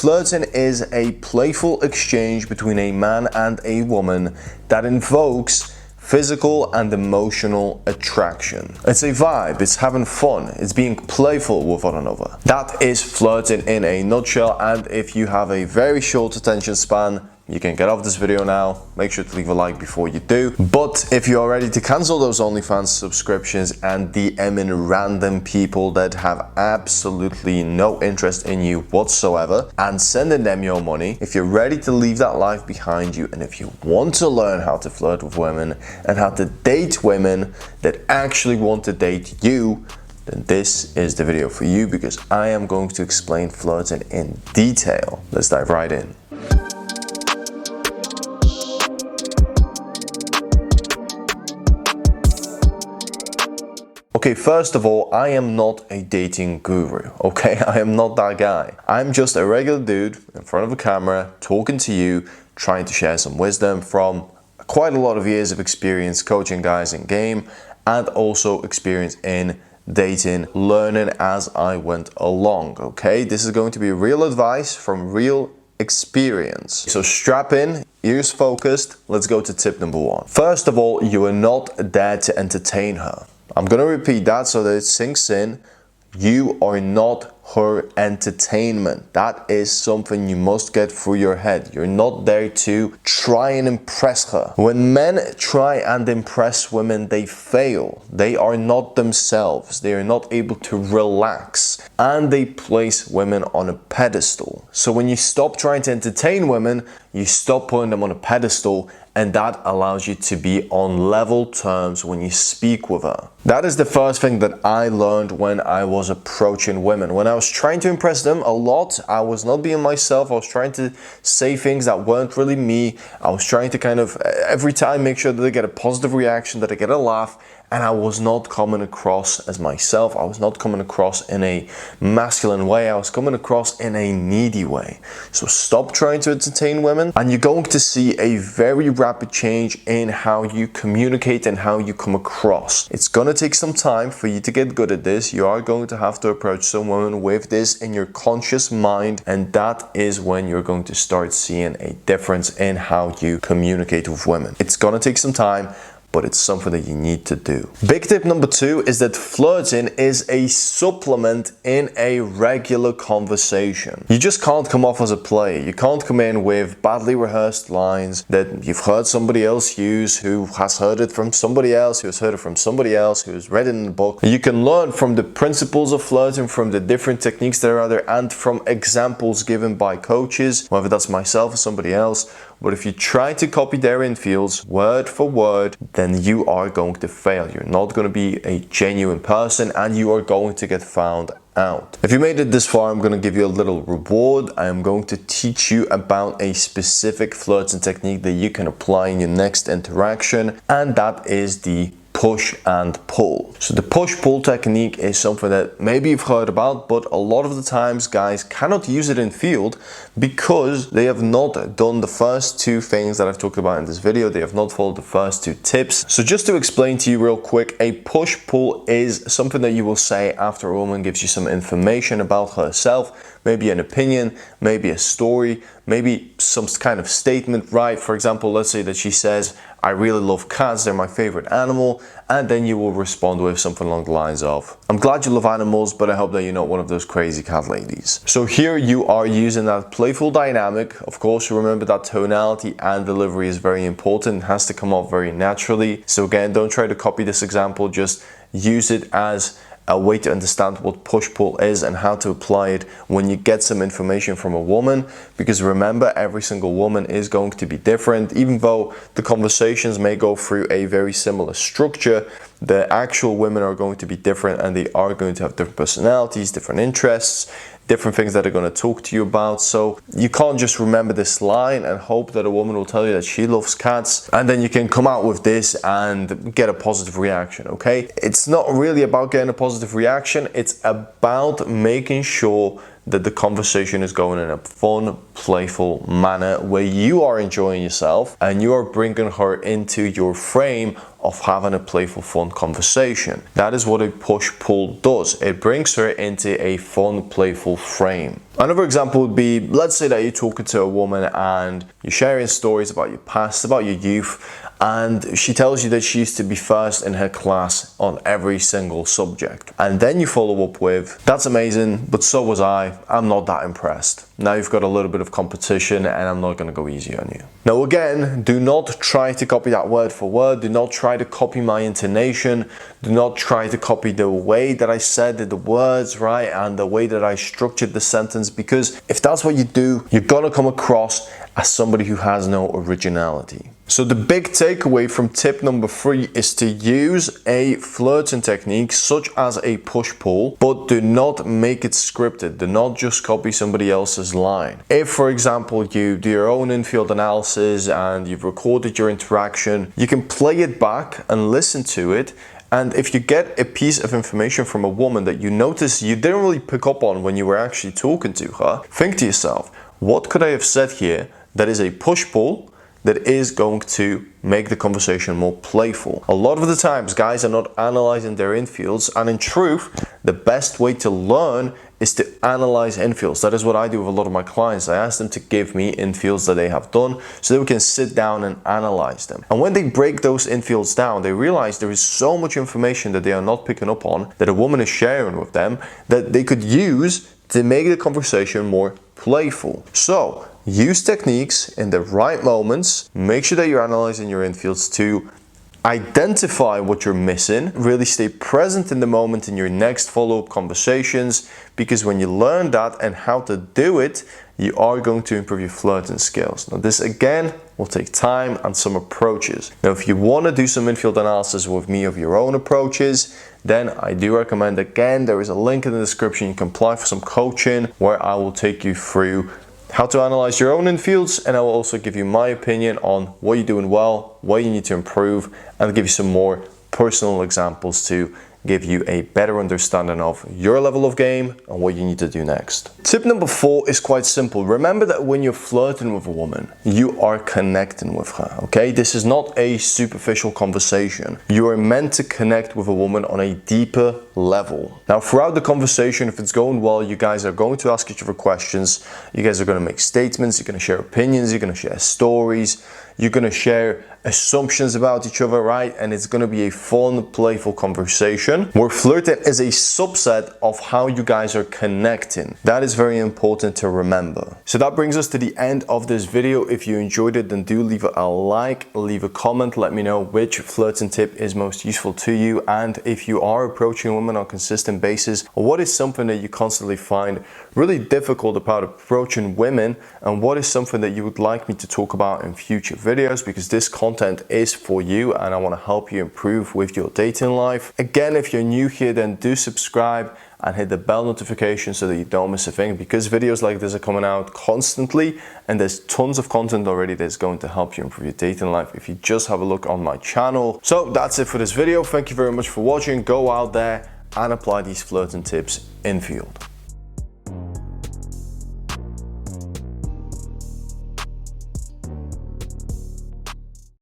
Flirting is a playful exchange between a man and a woman that invokes physical and emotional attraction. It's a vibe, it's having fun, it's being playful with one another. That is flirting in a nutshell, and if you have a very short attention span, you can get off this video now. Make sure to leave a like before you do. But if you are ready to cancel those OnlyFans subscriptions and DM in random people that have absolutely no interest in you whatsoever and sending them your money, if you're ready to leave that life behind you, and if you want to learn how to flirt with women and how to date women that actually want to date you, then this is the video for you, because I am going to explain flirting in detail. Let's dive right in. Okay, first of all, I am not a dating guru, okay? I am not that guy. I'm just a regular dude in front of a camera talking to you, trying to share some wisdom from quite a lot of years of experience coaching guys in game, and also experience in dating, learning as I went along, okay? This is going to be real advice from real experience. So strap in, ears focused, let's go to tip number one. First of all, you are not there to entertain her. I'm gonna repeat that so that it sinks in. You are not her entertainment. That is something you must get through your head. You're not there to try and impress her. When men try and impress women, they fail. They are not themselves. They are not able to relax, and they place women on a pedestal. So when you stop trying to entertain women, you stop putting them on a pedestal, and that allows you to be on level terms when you speak with her. That is the first thing that I learned when I was approaching women. When I was trying to impress them a lot, I was not being myself. I was trying to say things that weren't really me. I was trying to kind of every time make sure that they get a positive reaction, that they get a laugh, and I was not coming across as myself. I was not coming across in a masculine way. I was coming across in a needy way. So stop trying to entertain women, and you're going to see a very rapid change in how you communicate and how you come across. It's gonna take some time for you to get good at this. You are going to have to approach some women with this in your conscious mind, and that is when you're going to start seeing a difference in how you communicate with women. It's gonna take some time, but it's something that you need to do. Big tip number two is that flirting is a supplement in a regular conversation. You just can't come off as a player. You can't come in with badly rehearsed lines that you've heard somebody else use, who has heard it from somebody else, who has heard it from somebody else, who has read it in a book. You can learn from the principles of flirting, from the different techniques that are out there, and from examples given by coaches, whether that's myself or somebody else. But if you try to copy their infields word for word, then you are going to fail. You're not going to be a genuine person, and you are going to get found out. If you made it this far, I'm going to give you a little reward. I am going to teach you about a specific flirting technique that you can apply in your next interaction, and that is the push and pull. So the push-pull technique is something that maybe you've heard about, but a lot of the times guys cannot use it in field because they have not done the first two things that I've talked about in this video. They have not followed the first two tips. So just to explain to you real quick, a push-pull is something that you will say after a woman gives you some information about herself, maybe an opinion, maybe a story, maybe some kind of statement, right? For example, let's say that she says, I really love cats, they're my favorite animal, and then you will respond with something along the lines of, I'm glad you love animals, but I hope that you're not one of those crazy cat ladies. So here you are using that playful dynamic. Of course, remember that tonality and delivery is very important. It has to come off very naturally. So again, don't try to copy this example, just use it as a way to understand what push-pull is and how to apply it when you get some information from a woman. Because remember, every single woman is going to be different. Even though the conversations may go through a very similar structure, the actual women are going to be different, and they are going to have different personalities, different interests, different things that they're going to talk to you about. So you can't just remember this line and hope that a woman will tell you that she loves cats, and then you can come out with this and get a positive reaction, okay? It's not really about getting a positive reaction. It's about making sure that the conversation is going in a fun, playful manner where you are enjoying yourself and you are bringing her into your frame of having a playful, fun conversation. That is what a push-pull does. It brings her into a fun, playful frame. Another example would be, let's say that you're talking to a woman and you're sharing stories about your past, about your youth, and she tells you that she used to be first in her class on every single subject. And then you follow up with, that's amazing, but so was I. I'm not that impressed. Now you've got a little bit of competition and I'm not gonna go easy on you. Now again, do not try to copy that word for word. Do not try to copy my intonation. Do not try to copy the way that I said the words, right? And the way that I structured the sentence, because if that's what you do, you're gonna come across as somebody who has no originality. So the big takeaway from tip number 3 is to use a flirting technique such as a push-pull, but do not make it scripted. Do not just copy somebody else's line. If, for example, you do your own infield analysis and you've recorded your interaction, you can play it back and listen to it. And if you get a piece of information from a woman that you notice you didn't really pick up on when you were actually talking to her, think to yourself, what could I have said here that is a push-pull that is going to make the conversation more playful? A lot of the times, guys are not analyzing their infields, and in truth, the best way to learn is to analyze infields. That is what I do with a lot of my clients. I ask them to give me infields that they have done so that we can sit down and analyze them. And when they break those infields down, they realize there is so much information that they are not picking up on, that a woman is sharing with them, that they could use to make the conversation more playful. So use techniques in the right moments. Make sure that you're analyzing your infields to identify what you're missing. Really stay present in the moment in your next follow-up conversations, because when you learn that and how to do it, you are going to improve your flirting skills. Now this again will take time and some approaches. Now if you want to do some infield analysis with me of your own approaches, then I do recommend, again, there is a link in the description. You can apply for some coaching where I will take you through how to analyze your own infields, and I will also give you my opinion on what you're doing well, what you need to improve, and give you some more personal examples to give you a better understanding of your level of game and what you need to do next. Tip number 4 is quite simple. Remember that when you're flirting with a woman, you are connecting with her, okay? This is not a superficial conversation. You are meant to connect with a woman on a deeper level. Now, throughout the conversation, if it's going well, you guys are going to ask each other questions. You guys are going to make statements. You're going to share opinions. You're going to share stories. You're going to share assumptions about each other, right? And it's going to be a fun, playful conversation where flirting is a subset of how you guys are connecting. That is very important to remember. So that brings us to the end of this video. If you enjoyed it, then do leave a like, leave a comment, let me know which flirting tip is most useful to you. And if you are approaching women on a consistent basis, what is something that you constantly find really difficult about approaching women, and what is something that you would like me to talk about in future videos, because this content is for you and I want to help you improve with your dating life. Again, if you're new here, then do subscribe and hit the bell notification so that you don't miss a thing, because videos like this are coming out constantly and there's tons of content already that's going to help you improve your dating life if you just have a look on my channel. So that's it for this video. Thank you very much for watching. Go out there and apply these flirting tips in field.